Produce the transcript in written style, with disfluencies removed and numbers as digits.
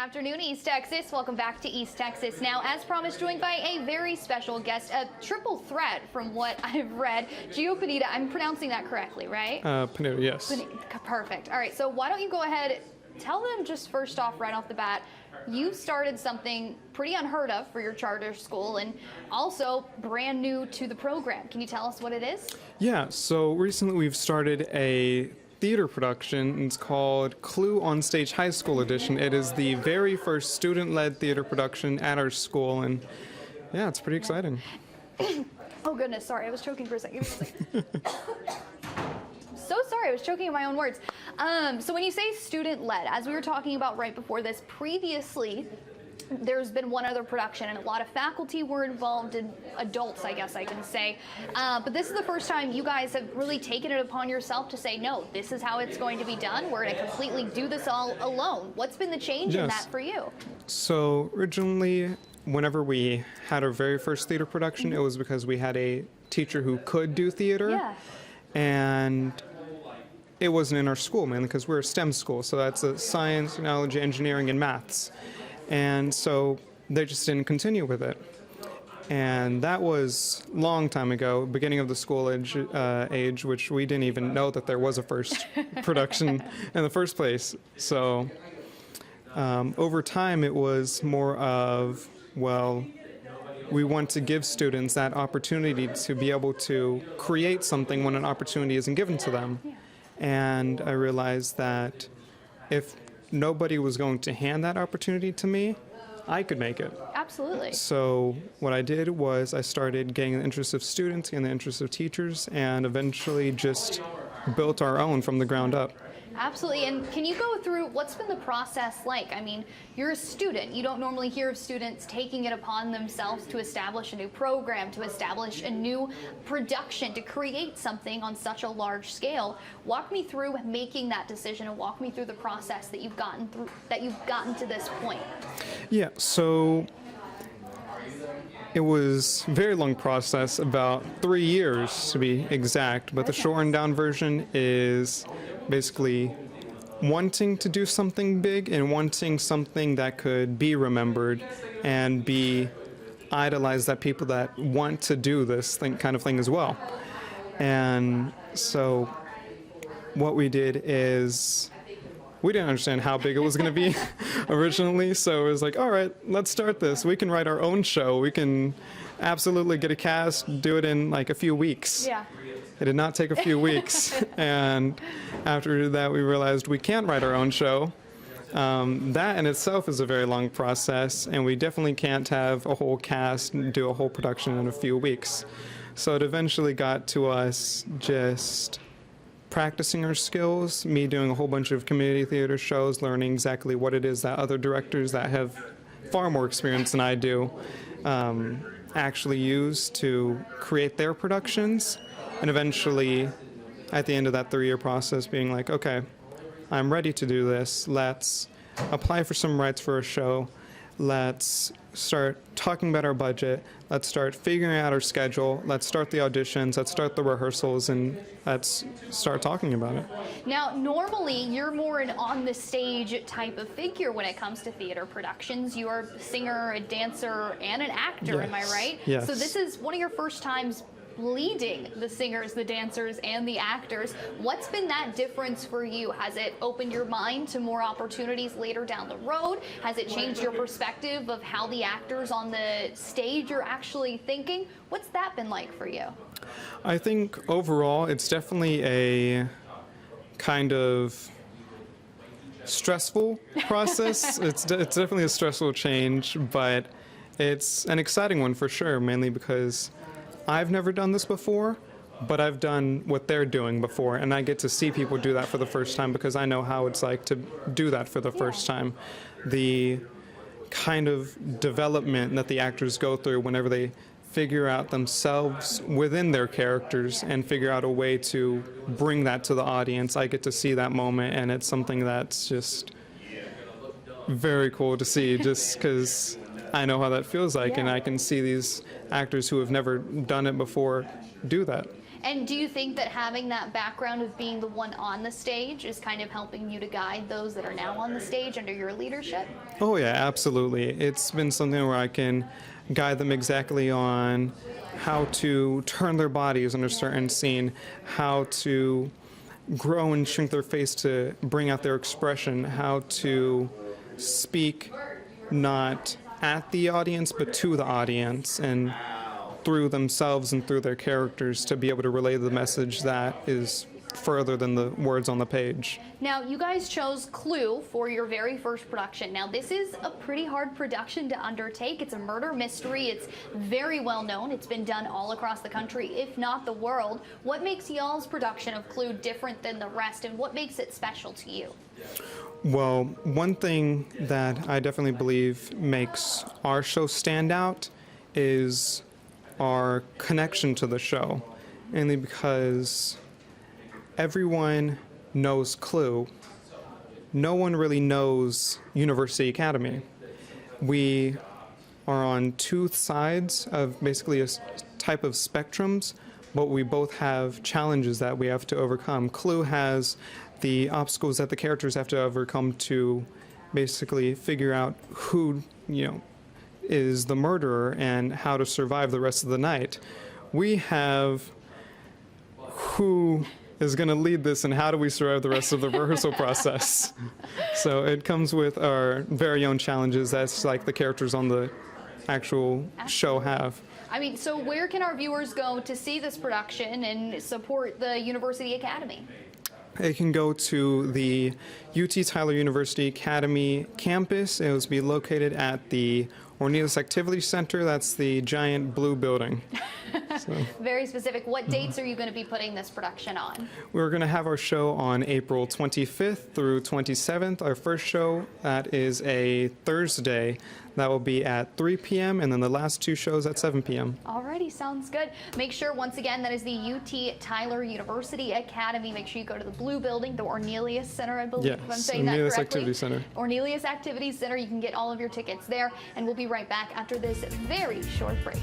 afternoon, East Texas. Welcome back to East Texas. Now, as promised, joined by a very special guest, a triple threat from what I've read. Pinedo, I'm pronouncing that correctly, right? Pinedo, yes. Perfect. All right, so why don't you go ahead, tell them just first off, right off the bat, you started something pretty unheard of for your charter school and also brand new to the program. Can you tell us what it is? Yeah, so recently we've started a theater production. It's called Clue on Stage High School Edition. It is the very first student-led theater production at our school, and yeah, it's pretty exciting. Oh goodness, sorry, I was choking for a second. So sorry, I was choking on my own words. So when you say student-led, as we were talking about right before this, previously there's been one other production and a lot of faculty were involved, and adults, I guess I can say. But this is the first time you guys have really taken it upon yourself to say, no, this is how it's going to be done. We're going to completely do this all alone. What's been the change in that for you? So originally, whenever we had our very first theater production, it was because we had a teacher who could do theater. Yeah. And it wasn't in our school, mainly because we're a STEM school, so that's a science, technology, engineering, and maths. And so they just didn't continue with it. And that was a long time ago, beginning of the school age, which we didn't even know that there was a first production in the first place. So over time, it was more of, well, we want to give students that opportunity to be able to create something when an opportunity isn't given to them. And I realized that if nobody was going to hand that opportunity to me, I could make it. Absolutely. So what I did was I started getting the interest of students and the interest of teachers, and eventually just built our own from the ground up. Absolutely. And can you go through what's been the process like? I mean, you're a student. You don't normally hear of students taking it upon themselves to establish a new program, to establish a new production, to create something on such a large scale. Walk me through making that decision and walk me through the process that you've gotten to this point. Yeah, so it was a very long process, about 3 years to be exact, but the shortened down version is basically wanting to do something big and wanting something that could be remembered and be idolized, that people that want to do this kind of thing as well. And so what we did is we didn't understand how big it was going to be originally, so it was like, all right, let's start this. We can write our own show. We can absolutely get a cast, do it in like a few weeks. Yeah. It did not take a few weeks, and after that we realized we can't write our own show. That in itself is a very long process, and we definitely can't have a whole cast and do a whole production in a few weeks. So it eventually got to us just practicing our skills, me doing a whole bunch of community theater shows, learning exactly what it is that other directors that have far more experience than I do actually use to create their productions. And eventually, at the end of that 3-year process, being like, okay, I'm ready to do this. Let's apply for some rights for a show. Let's start talking about our budget. Let's start figuring out our schedule. Let's start the auditions. Let's start the rehearsals, and let's start talking about it. Now, normally you're more an on-the-stage type of figure when it comes to theater productions. You are a singer, a dancer, and an actor, Yes. am I right? Yes. So this is one of your first times leading the singers, the dancers, and the actors. What's been that difference for you? Has it opened your mind to more opportunities later down the road? Has it changed your perspective of how the actors on the stage are actually thinking? What's that been like for you? I think overall it's definitely a kind of stressful process. It's definitely a stressful change, but it's an exciting one for sure, mainly because I've never done this before, but I've done what they're doing before, and I get to see people do that for the first time because I know how it's like to do that for the first time. The kind of development that the actors go through whenever they figure out themselves within their characters and figure out a way to bring that to the audience. I get to see that moment, and it's something that's just very cool to see, just because I know how that feels like, and I can see these actors who have never done it before do that. And do you think that having that background of being the one on the stage is kind of helping you to guide those that are now on the stage under your leadership? Oh yeah, absolutely. It's been something where I can guide them exactly on how to turn their bodies in a certain scene, how to grow and shrink their face to bring out their expression, how to speak not at the audience but to the audience, and through themselves and through their characters to be able to relay the message that is further than the words on the page. Now, you guys chose Clue for your very first production. Now, this is a pretty hard production to undertake. It's a murder mystery. It's very well known. It's been done all across the country, if not the world. What makes y'all's production of Clue different than the rest, and what makes it special to you? Well, one thing that I definitely believe makes our show stand out is our connection to the show, mainly because everyone knows Clue. No one really knows University Academy. We are on two sides of basically a type of spectrums, but we both have challenges that we have to overcome. Clue has the obstacles that the characters have to overcome to basically figure out who, is the murderer and how to survive the rest of the night. We have who is going to lead this and how do we survive the rest of the rehearsal process. So it comes with our very own challenges that's like the characters on the actual show have. I mean, so where can our viewers go to see this production and support the University Academy? They can go to the UT Tyler University Academy campus. It will be located at the Cornelius Activity Center. That's the giant blue building. So, very specific. What dates are you going to be putting this production on? we're going to have our show on April 25th through 27th. Our first show, that is a Thursday. That will be at 3 p.m. and then the last two shows at 7 p.m. Alrighty, sounds good. Make sure, once again, that is the UT Tyler University Academy. Make sure you go to the blue building, the Cornelius Center, I believe, if I'm saying that Cornelius correctly. Activity Center. Cornelius Activity Center. You can get all of your tickets there, and we'll be right back after this very short break.